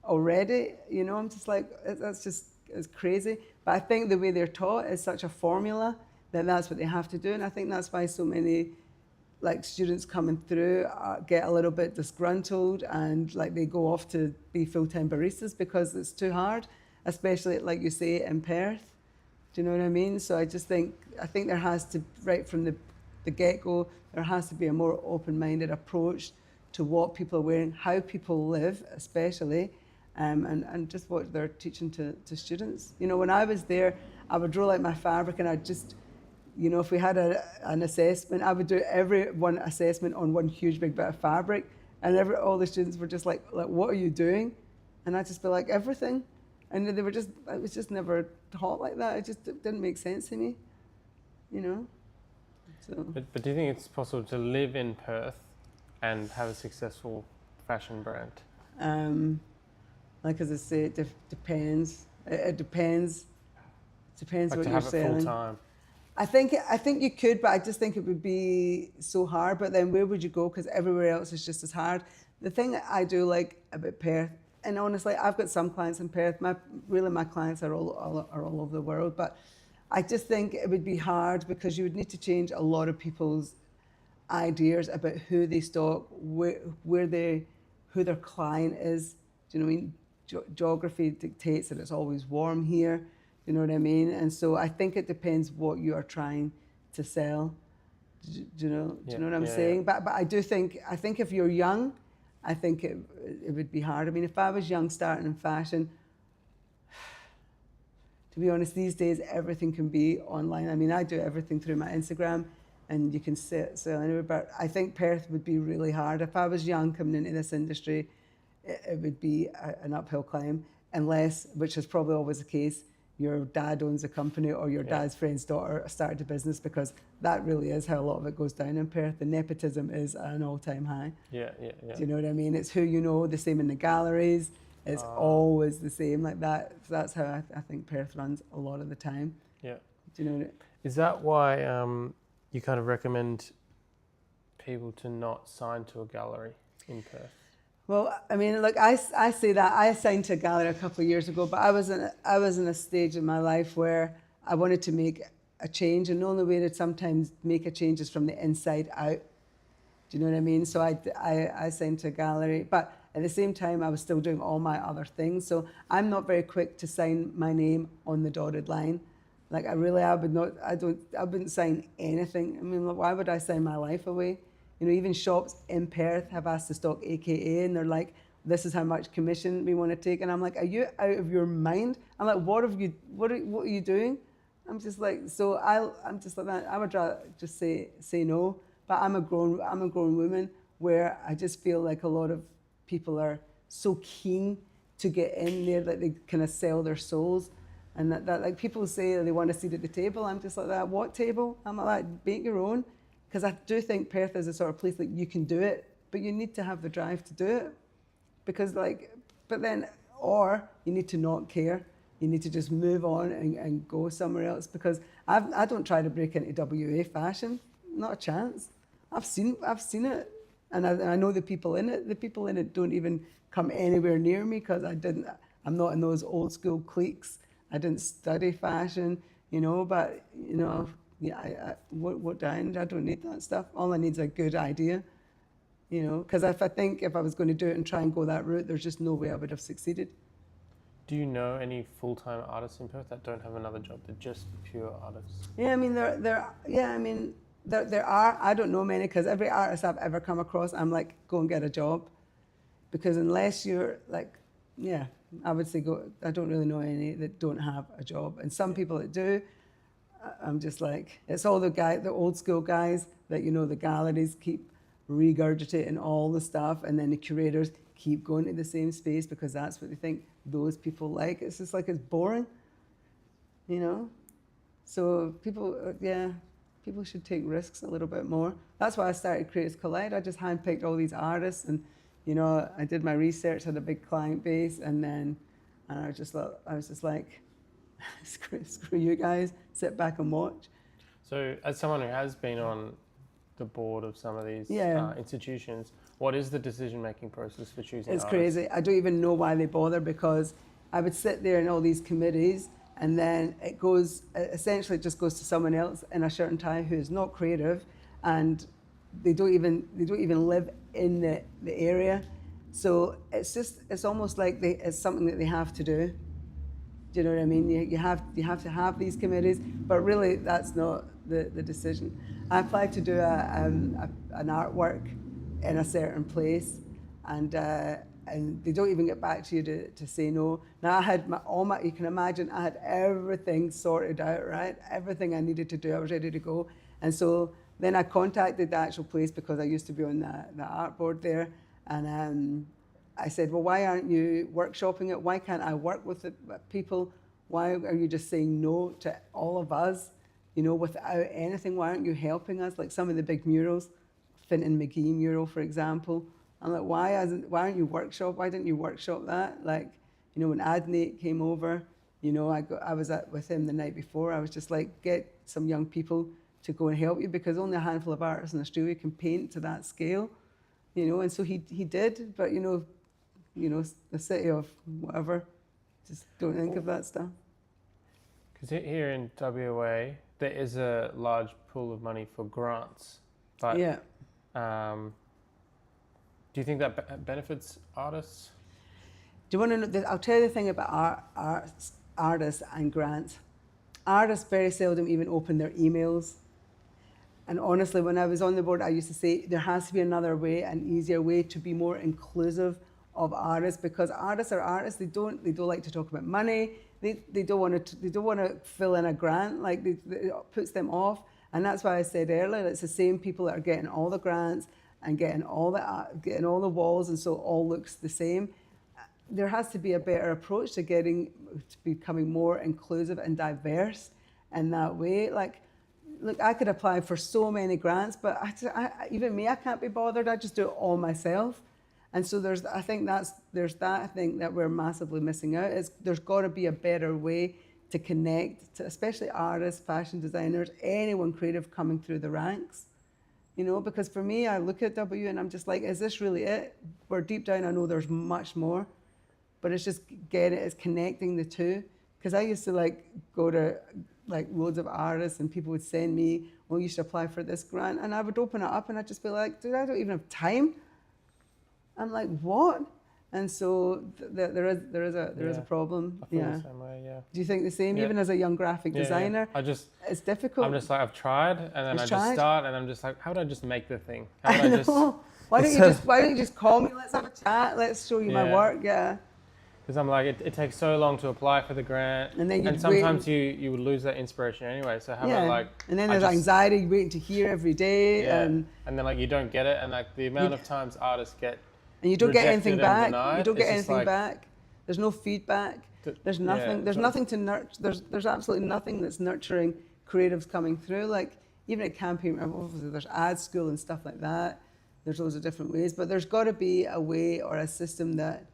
already. You know, I'm just like, it's crazy. But I think the way they're taught is such a formula that that's what they have to do. And I think that's why so many like students coming through get a little bit disgruntled and like they go off to be full-time baristas because it's too hard, especially like you say in Perth. Do you know what I mean? So I think there has to, right from the get-go, there has to be a more open-minded approach to what people are wearing, how people live especially, and just what they're teaching to students. You know, when I was there, I would roll out my fabric and I'd just, you know, if we had an assessment, I would do every one assessment on one huge big bit of fabric, and all the students were just like, what are you doing? And I'd just be like, everything. And it was just never taught like that. It just didn't make sense to me, you know. So. But do you think it's possible to live in Perth and have a successful fashion brand? Like as I say, it depends. It depends. Depends Like what to you're have it selling. full time? I think you could, but I just think it would be so hard. But then where would you go? Because everywhere else is just as hard. The thing that I do like about Perth, and honestly, I've got some clients in Perth. My clients are all over the world, but I just think it would be hard because you would need to change a lot of people's ideas about who they stock, who their client is. Do you know what I mean? Geography dictates that it's always warm here. You know what I mean? And so I think it depends what you are trying to sell. Do you know what I'm saying? Yeah. But I think if you're young, I think it would be hard. I mean, if I was young starting in fashion, to be honest, these days everything can be online. I mean, I do everything through my Instagram, and you can sell anywhere. But I think Perth would be really hard. If I was young coming into this industry, it would be an uphill climb, unless, which is probably always the case, your dad owns a company or your dad's friend's daughter started a business, because that really is how a lot of it goes down in Perth. The nepotism is at an all-time high. Yeah. Do you know what I mean? It's who you know, the same in the galleries. It's always the same like that. So that's how I think Perth runs a lot of the time. Yeah. Do you know what Is that why you kind of recommend people to not sign to a gallery in Perth? Well, I mean, look, I say that. I signed to a gallery a couple of years ago, but I was in a stage in my life where I wanted to make a change, and the only way to sometimes make a change is from the inside out. Do you know what I mean? So I signed to a gallery, but at the same time, I was still doing all my other things. So I'm not very quick to sign my name on the dotted line. Like I wouldn't sign anything. I mean, why would I sign my life away? You know, even shops in Perth have asked to stock AKA, and they're like, "This is how much commission we want to take." And I'm like, "Are you out of your mind?" I'm like, "What are you doing?" I'm just like, I'm just like that. I would rather just say no. But I'm a grown woman, where I just feel like a lot of people are so keen to get in there that they kind of sell their souls, and that like people say they want a seat at the table. I'm just like that. What table? I'm like that. Make your own. Because I do think Perth is a sort of place that you can do it, but you need to have the drive to do it. Because or you need to not care. You need to just move on and go somewhere else. Because I don't try to break into WA fashion, not a chance. I've seen it, and I know the people in it. The people in it don't even come anywhere near me, because I'm not in those old school cliques. I didn't study fashion, but yeah, what do I need? I don't need that stuff. All I need is a good idea, because if I was going to do it and try and go that route, there's just no way I would have succeeded. Do you know any full-time artists in Perth that don't have another job? They're just pure artists. Yeah, I mean there are. I don't know many, because every artist I've ever come across, I'm like, go and get a job, because unless you're like, I would say go. I don't really know any that don't have a job, and some people that do. I'm just like, it's all the old school guys that, the galleries keep regurgitating all the stuff, and then the curators keep going to the same space because that's what they think those people like. It's just like, it's boring, So people should take risks a little bit more. That's why I started Creators Collide. I just handpicked all these artists, and, I did my research, had a big client base, and I was just like, screw you guys, sit back and watch. So as someone who has been on the board of some of these institutions, what is the decision-making process for choosing It's artists? crazy. I don't even know why they bother, because I would sit there in all these committees, and then it essentially just goes to someone else in a shirt and tie who's not creative, and they don't even live in the area. So it's almost like it's something that they have to do. Do you know what I mean? You have to have these committees, but really that's not the decision. I applied to do an artwork in a certain place, and they don't even get back to you to say no. Now I had you can imagine, I had everything sorted out, right? Everything I needed to do, I was ready to go. And so then I contacted the actual place, because I used to be on the art board there, and I said, well, why aren't you workshopping it? Why can't I work with the people? Why are you just saying no to all of us? you know, without anything. Why aren't you helping us? Like some of the big murals, Finton McGee mural, for example. I'm like, why aren't you why didn't you workshop that? Like, you know, when Adnate came over, you know, I was with him the night before. I was just like, get some young people to go and help you, because only a handful of artists in Australia can paint to that scale, you know. And so he did, but you know, the city of whatever just don't think of that stuff. Because here in WA, there is a large pool of money for grants, but Yeah. Do you think that benefits artists? Do you want to know? I'll tell you the thing about artists and grants. Artists very seldom even open their emails. And honestly, when I was on the board, I used to say there has to be another way, an easier way to be more inclusive of artists, because artists are artists. They don't like to talk about money. They don't want to fill in a grant. Like it puts them off. And that's why I said earlier, it's the same people that are getting all the grants and getting all the walls, and so it all looks the same. There has to be a better approach to becoming more inclusive and diverse in that way. Like, look, I could apply for so many grants, but even me, I can't be bothered. I just do it all myself. And so there's that thing that we're massively missing out. There's got to be a better way to connect to, especially artists, fashion designers, anyone creative coming through the ranks. You know, because for me, I look at W and I'm just like, is this really it? Where deep down I know there's much more, but it's just it's connecting the two. Because I used to like go to like loads of artists and people would send me, well, you should apply for this grant. And I would open it up and I'd just be like, dude, I don't even have time. I'm like, what? And so there is a problem. I feel the same way, yeah. Do you think the same? Yeah. Even as a young graphic designer, it's difficult. I'm just like, I've tried, and then I just start, and I'm just like, how would I just make the thing? How I would know. I just? Why don't you just call me? Let's have a chat. Let's show you my work. Yeah. Because I'm like, it takes so long to apply for the grant, and sometimes you would lose that inspiration anyway. So how about like? And then there's anxiety waiting to hear every day, and then like you don't get it, and like the amount of times artists get. And you don't get anything back. Denied, you don't get anything back. There's no feedback. There's nothing. There's nothing to nurture. There's absolutely nothing that's nurturing creatives coming through. Like even at campaign, obviously there's ad school and stuff like that. There's loads of different ways, but there's got to be a way or a system that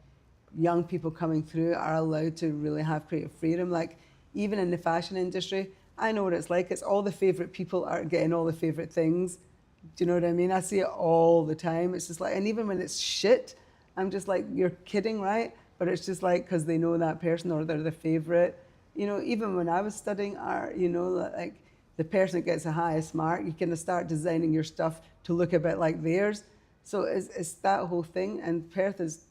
young people coming through are allowed to really have creative freedom. Like even in the fashion industry, I know what it's like. It's all the favorite people are getting all the favorite things. Do you know what I mean? I see it all the time. It's just like, and even when it's shit, I'm just like, you're kidding, right? But it's just like, because they know that person or they're the favorite. You know, even when I was studying art, you know, like the person that gets the highest mark, you can start designing your stuff to look a bit like theirs. So it's that whole thing. And Perth is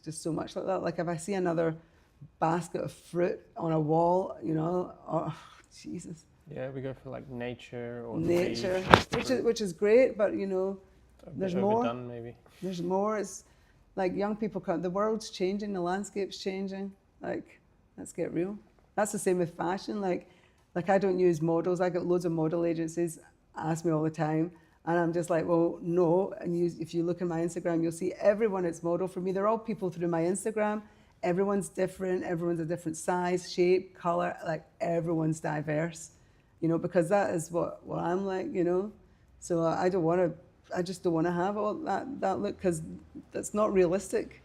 just so much like that. Like if I see another basket of fruit on a wall, you know, oh, Jesus. Yeah, we go for like nature or which is great, but you know, there's more. Overdone, maybe. There's more. It's like young people come. The world's changing. The landscape's changing. Like, let's get real. That's the same with fashion. Like I don't use models. I get loads of model agencies ask me all the time, and I'm just like, well, no. And if you look at my Instagram, you'll see everyone that's model for me. They're all people through my Instagram. Everyone's different. Everyone's a different size, shape, color. Like everyone's diverse. You know, because that is what I'm like, you know. So I just don't want to have all that look, because that's not realistic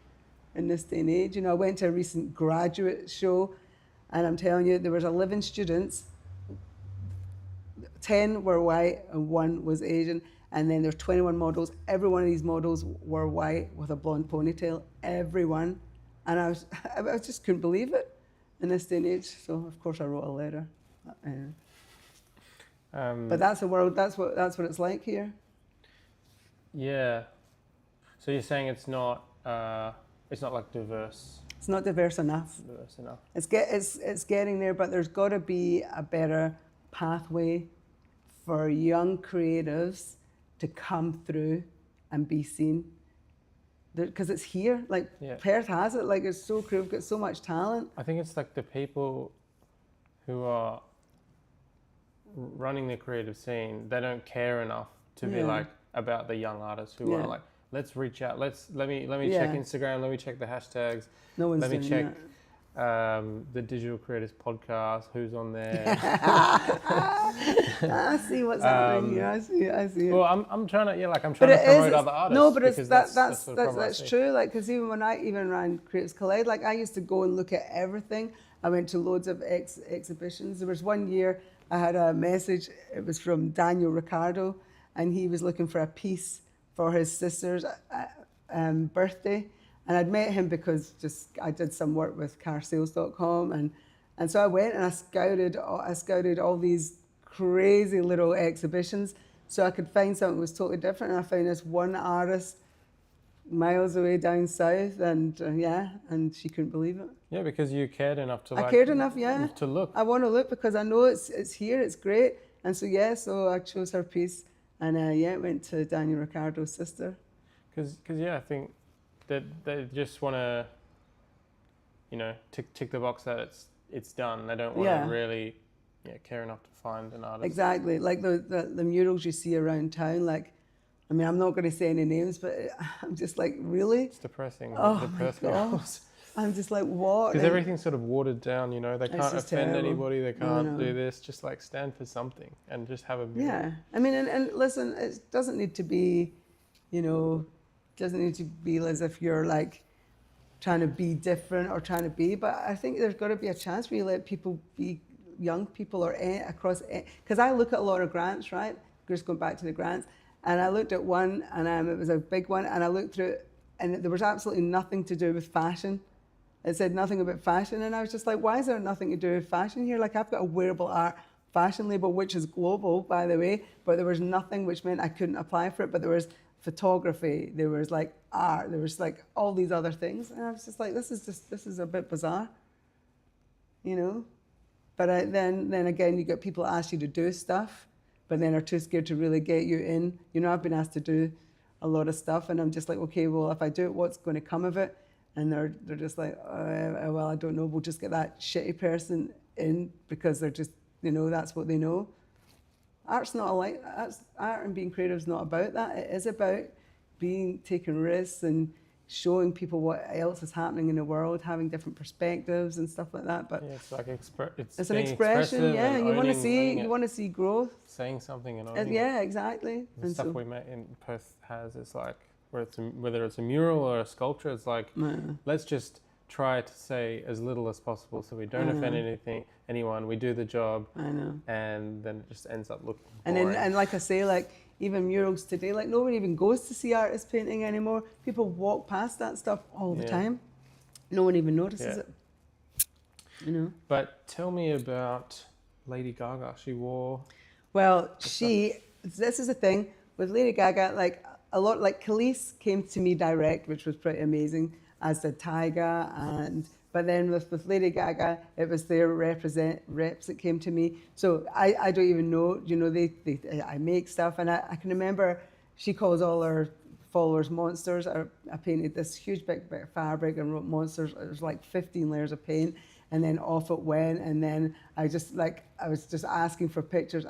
in this day and age. You know, I went to a recent graduate show, and I'm telling you, there was 11 students, 10 were white and 1 was Asian, and then there's 21 models. Every one of these models were white with a blonde ponytail, everyone. And I just couldn't believe it in this day and age. So of course I wrote a letter. But that's the world. That's what it's like here. Yeah. So you're saying it's not like diverse. It's not diverse enough. It's getting there, but there's got to be a better pathway for young creatives to come through and be seen. Because it's here. Like Perth has it. Like it's so cool. We've got so much talent. I think it's like the people who are running the creative scene, they don't care enough to be like about the young artists who are like, let's reach out, let me check Instagram, let me check the hashtags, no one's let me check the Digital Creators Podcast, who's on there. I see what's happening here. I see it. Well, I'm trying to promote other artists. No, but because that's true. Like, because even when I ran Creatives Collide, like I used to go and look at everything. I went to loads of exhibitions. There was one year I had a message. It was from Daniel Ricciardo, and he was looking for a piece for his sister's birthday. And I'd met him because I did some work with carsales.com, and so I went and I scouted all these crazy little exhibitions so I could find something that was totally different. And I found this one artist miles away down south, and and she couldn't believe it. Yeah, because you cared enough to. I cared enough, to look. I want to look because I know it's here, it's great, and so I chose her piece, and it went to Daniel Ricciardo's sister. Because I think that they just want to, tick the box that it's done. They don't want to really care enough to find an artist. Exactly, like the murals you see around town. Like, I mean, I'm not going to say any names, but I'm just like, really? It's depressing. Oh my God. I'm just like, what? Because everything's sort of watered down, they can't offend anybody, they can't do this, just like stand for something and just have a mural. Yeah, I mean, and listen, it doesn't need to be, doesn't need to be as if you're like trying to be different or trying to be, but I think there's got to be a chance where you let people be, young people or across, because I look at a lot of grants, right? Just going back to the grants, and I looked at one, and it was a big one, and I looked through it, and there was absolutely nothing to do with fashion. It said nothing about fashion, and I was just like, why is there nothing to do with fashion here? Like, I've got a wearable art fashion label, which is global, by the way, but there was nothing, which meant I couldn't apply for it, but there was photography, there was like art, there was like all these other things, and I was just like, this is a bit bizarre, But then again, you get people that ask you to do stuff, but then are too scared to really get you in. I've been asked to do a lot of stuff, and I'm just like, okay, well, if I do it, what's going to come of it? And they're just like, well, I don't know. We'll just get that shitty person in because they're just, that's what they know. Art's not art and being creative is not about that. It is about taking risks and showing people what else is happening in the world, having different perspectives and stuff like that. But it's like it's an expression. Yeah, you want to see growth, saying something and owning yeah, exactly. The stuff we met in Perth it's like whether it's a mural or a sculpture, it's like let's just try to say as little as possible so we don't offend anyone. We do the job. I know. And then it just ends up looking boring. And like I say, like even murals today, like nobody even goes to see artists painting anymore. People walk past that stuff all the time. No one even notices it. But tell me about Lady Gaga. She wore... Well, this is the thing with Lady Gaga, like a lot, like Kelis came to me direct, which was pretty amazing, as did Tyga, but then with Lady Gaga, it was their reps that came to me. So I don't even know, I make stuff, and I can remember she calls all her followers monsters. I painted this huge big bit of fabric and wrote monsters. It was like 15 layers of paint, and then off it went, and then I was just asking for pictures,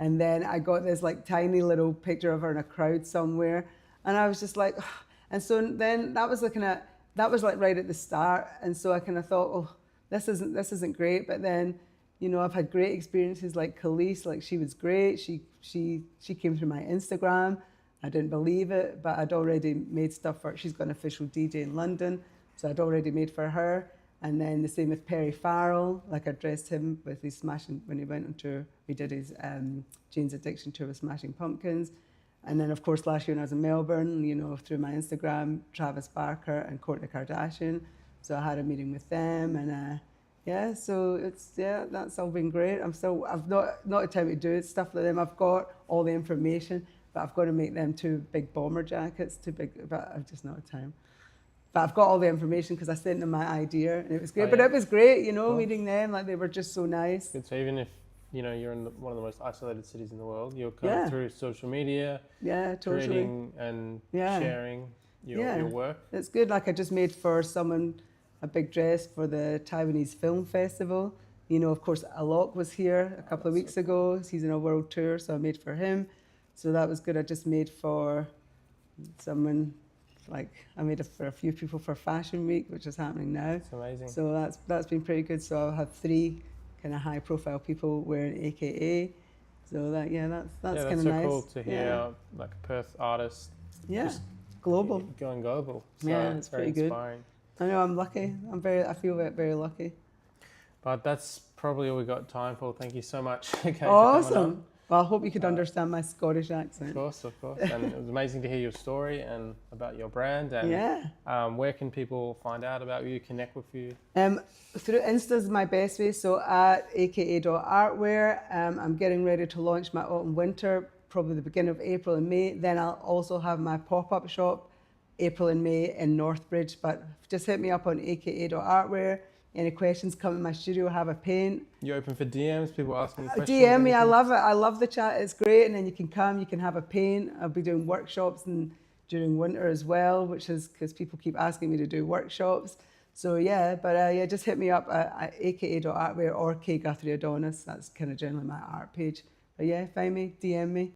and then I got this like tiny little picture of her in a crowd somewhere, and I was just like, and so then that was like right at the start, and so I kind of thought, oh, this isn't great. But then, I've had great experiences like Kelis, like she was great. She came through my Instagram. I didn't believe it, but I'd already made stuff for her. She's got an official DJ in London, so I'd already made for her. And then the same with Perry Farrell, like I dressed him with his Smashing, when he went on tour, we did his Jane's Addiction tour with Smashing Pumpkins. And then of course last year when I was in Melbourne, through my Instagram, Travis Barker and Kourtney Kardashian. So I had a meeting with them, and so that's all been great. I've not had time to do stuff like them. I've got all the information, but I've got to make them two big bomber jackets, too big, but I've just not had time. But I've got all the information because I sent them my idea, and it was great. But it was great, meeting them. Like, they were just so nice. Good. So even if you're in one of the most isolated cities in the world, you're going through social media, creating and sharing your work. It's good. Like, I just made for someone a big dress for the Taiwanese Film Festival. Of course, Alok was here a couple of weeks ago. He's on a world tour, so I made for him. So that was good. I just made for someone like I made it for a few people for Fashion Week, which is happening now. It's amazing. So that's been pretty good. So I'll have 3 kind of high profile people wearing AKA. So that's kind of so nice. cool to hear like a Perth artist. Yeah, just global. Going global. So Yeah, it's very pretty inspiring. good. I know I'm lucky. I feel very lucky. But that's probably all we got time for. Thank you so much, Kaye, for coming Awesome. on. Well, I hope you could understand my Scottish accent. Of course. And it was amazing to hear your story and about your brand. And where can people find out about you, connect with you? Through Insta is my best way. So at AKA.ARTWEAR, I'm getting ready to launch my autumn winter, probably the beginning of April and May. Then I'll also have my pop-up shop, April and May in Northbridge. But just hit me up on AKA.ARTWEAR. Any questions, come in my studio, have a paint. You're open for DMs, people asking questions? DM me, I love it. I love the chat, it's great. And then you can come, you can have a paint. I'll be doing workshops and during winter as well, which is because people keep asking me to do workshops. So just hit me up at AKA.ARTWEAR or Kaye Guthrie-Adonis. That's kind of generally my art page. But yeah, find me, DM me.